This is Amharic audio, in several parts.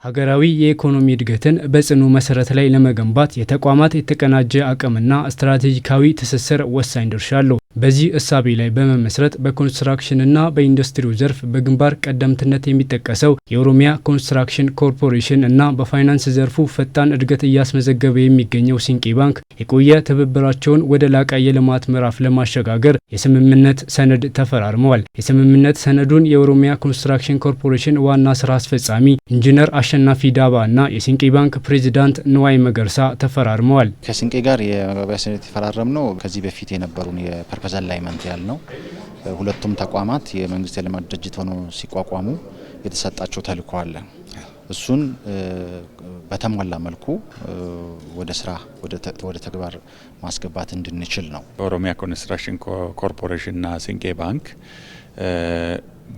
ሀገራዊ የኢኮኖሚ እድገትን በጽኑ መሰረት ላይ ለመገንባት የተቋማት የተቀናጀ አቅምና ስትራቴጂካዊ ትስስር ወሳኝ ድርሻ አለው። በዚህ እሳቤ ላይ በመመስረት በኮንስትራክሽንና በኢንዱስትሪው ዘርፍ በግንባር ቀደምትነት የሚጠቀሰው የኦሮሚያ ኮንስትራክሽን ኮርፖሬሽን እና በፋይናንስ ዘርፉ ፈጣን እድገት እያስመዘገበ የሚገኘው ሲንቄ ባንክ የቆየ ትብብራቸውን ወደ ላቀ የልማት ምዕራፍ ለማሸጋገር የስምምነት ሰነድ ተፈራርመዋል። የስምምነት ሰነዱን የኦሮሚያ ኮንስትራክሽን ኮርፖሬሽን ዋና ስራ አስፈጻሚ ኢንጂነር አሸናፊ ዳባ እና የሲንቄ ባንክ ፕሬዚዳንት ንዋይ መገርሳ ተፈራርመዋል። ከሲንቄ ጋር የመግባቢያ ሰነድ የተፈራረምነው ከዚህ በፊት የነበሩን የፐርፐዝ አላይመንት ያልነው ሁለቱም ተቋማት የመንግስት የልማት ድርጅት ሆኖ ሲቋቋሙ የተሰጣቸው ተልዕኮ አለ። እሱን በተሟላ መልኩ ወደ ስራ ወደ ተግባር ማስገባት እንድንችል ነው። ኦሮሚያ ኮንስትራክሽን ኮርፖሬሽንና ሲንቄ ባንክ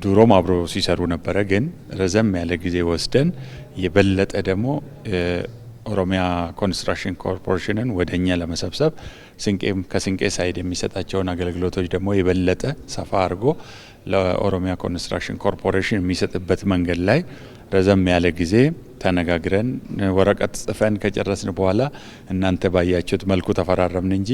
ድሮም አብሮ ሲሰሩ ነበረ። ግን ረዘም ያለ ጊዜ ወስደን የበለጠ ደግሞ ኦሮሚያ ኮንስትራክሽን ኮርፖሬሽንን ወደኛ ለመሰብሰብ ሲንቄም ከሲንቄ ሳይድ የሚሰጣቸውን አገልግሎቶች ደግሞ የበለጠ ሰፋ አድርጎ ለኦሮሚያ ኮንስትራክሽን ኮርፖሬሽን የሚሰጥበት መንገድ ላይ ረዘም ያለ ጊዜ ተነጋግረን ወረቀት ጽፈን ከጨረስን በኋላ እናንተ ባያችሁት መልኩ ተፈራረምን እንጂ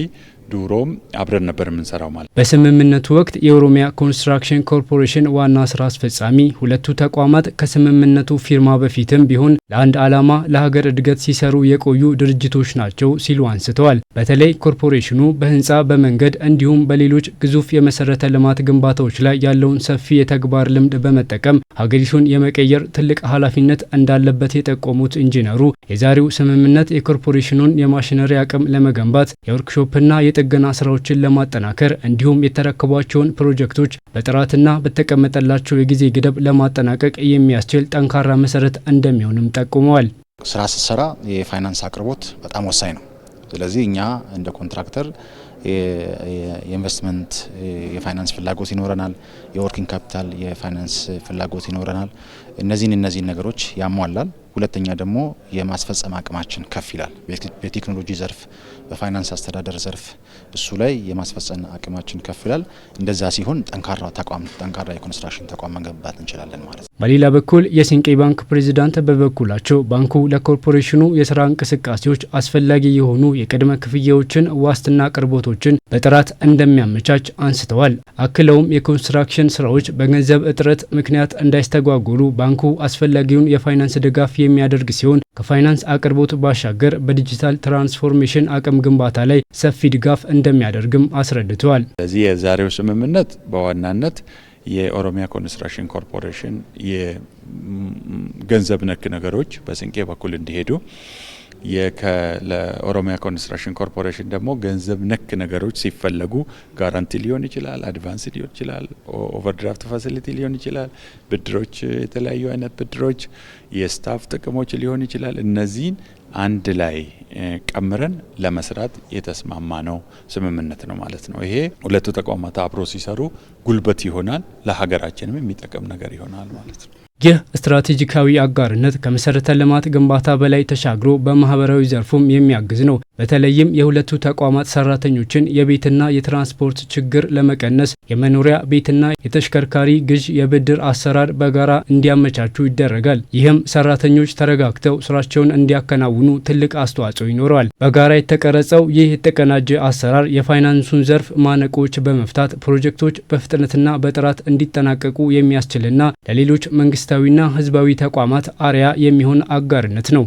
ድሮም አብረን ነበር የምንሰራው ማለት። በስምምነቱ ወቅት የኦሮሚያ ኮንስትራክሽን ኮርፖሬሽን ዋና ስራ አስፈጻሚ ሁለቱ ተቋማት ከስምምነቱ ፊርማ በፊትም ቢሆን ለአንድ ዓላማ ለሀገር እድገት ሲሰሩ የቆዩ ድርጅቶች ናቸው ሲሉ አንስተዋል። በተለይ ኮርፖሬሽኑ በህንፃ በመንገድ እንዲሁም በሌሎች ግዙፍ የመሰረተ ልማት ግንባታዎች ላይ ያለውን ሰፊ የተግባር ልምድ በመጠቀም ሀገሪቱን የመቀየር ትልቅ ኃላፊነት እንዳለበት የጠቆሙት ኢንጂነሩ የዛሬው ስምምነት የኮርፖሬሽኑን የማሽነሪ አቅም ለመገንባት የወርክሾፕና የጥገና ስራዎችን ለማጠናከር እንዲሁም የተረከቧቸውን ፕሮጀክቶች በጥራትና በተቀመጠላቸው የጊዜ ገደብ ለማጠናቀቅ የሚያስችል ጠንካራ መሰረት እንደሚሆንም ጠቁመዋል። ስራ ስትሰራ የፋይናንስ አቅርቦት በጣም ወሳኝ ነው። ስለዚህ እኛ እንደ ኮንትራክተር የኢንቨስትመንት የፋይናንስ ፍላጎት ይኖረናል፣ የወርኪንግ ካፒታል የፋይናንስ ፍላጎት ይኖረናል። እነዚህን ነገሮች ያሟላል። ሁለተኛ ደግሞ የማስፈጸም አቅማችን ከፍ ይላል። በቴክኖሎጂ ዘርፍ፣ በፋይናንስ አስተዳደር ዘርፍ እሱ ላይ የማስፈጸም አቅማችን ከፍ ይላል። እንደዛ ሲሆን ጠንካራ የኮንስትራክሽን ተቋም መገንባት እንችላለን ማለት ነው። በሌላ በኩል የሲንቄ ባንክ ፕሬዚዳንት በበኩላቸው ባንኩ ለኮርፖሬሽኑ የስራ እንቅስቃሴዎች አስፈላጊ የሆኑ የቅድመ ክፍያዎችን ዋስትና አቅርቦቶችን በጥራት እንደሚያመቻች አንስተዋል። አክለውም የኮንስትራክሽን ስራዎች በገንዘብ እጥረት ምክንያት እንዳይስተጓጎሉ ባንኩ አስፈላጊውን የፋይናንስ ድጋፍ የሚያደርግ ሲሆን ከፋይናንስ አቅርቦት ባሻገር በዲጂታል ትራንስፎርሜሽን አቅም ግንባታ ላይ ሰፊ ድጋፍ እንደሚያደርግም አስረድተዋል። ስለዚህ የዛሬው ስምምነት በዋናነት የኦሮሚያ ኮንስትራክሽን ኮርፖሬሽን የገንዘብ ነክ ነገሮች በሲንቄ በኩል እንዲሄዱ ለኦሮሚያ ኮንስትራክሽን ኮርፖሬሽን ደግሞ ገንዘብ ነክ ነገሮች ሲፈለጉ ጋራንቲ ሊሆን ይችላል፣ አድቫንስ ሊሆን ይችላል፣ ኦቨርድራፍት ፋሲሊቲ ሊሆን ይችላል፣ ብድሮች፣ የተለያዩ አይነት ብድሮች፣ የስታፍ ጥቅሞች ሊሆን ይችላል። እነዚህን አንድ ላይ ቀምረን ለመስራት የተስማማ ነው ስምምነት ነው ማለት ነው። ይሄ ሁለቱ ተቋማት አብሮ ሲሰሩ ጉልበት ይሆናል፣ ለሀገራችንም የሚጠቅም ነገር ይሆናል ማለት ነው። ይህ ስትራቴጂካዊ አጋርነት ከመሰረተ ልማት ግንባታ በላይ ተሻግሮ በማህበራዊ ዘርፉም የሚያግዝ ነው። በተለይም የሁለቱ ተቋማት ሰራተኞችን የቤትና የትራንስፖርት ችግር ለመቀነስ የመኖሪያ ቤትና የተሽከርካሪ ግዥ የብድር አሰራር በጋራ እንዲያመቻቹ ይደረጋል። ይህም ሰራተኞች ተረጋግተው ስራቸውን እንዲያከናውኑ ትልቅ አስተዋጽኦ ይኖረዋል። በጋራ የተቀረጸው ይህ የተቀናጀ አሰራር የፋይናንሱን ዘርፍ ማነቆች በመፍታት ፕሮጀክቶች በፍጥነትና በጥራት እንዲጠናቀቁ የሚያስችልና ለሌሎች መንግስታዊና ህዝባዊ ተቋማት አርአያ የሚሆን አጋርነት ነው።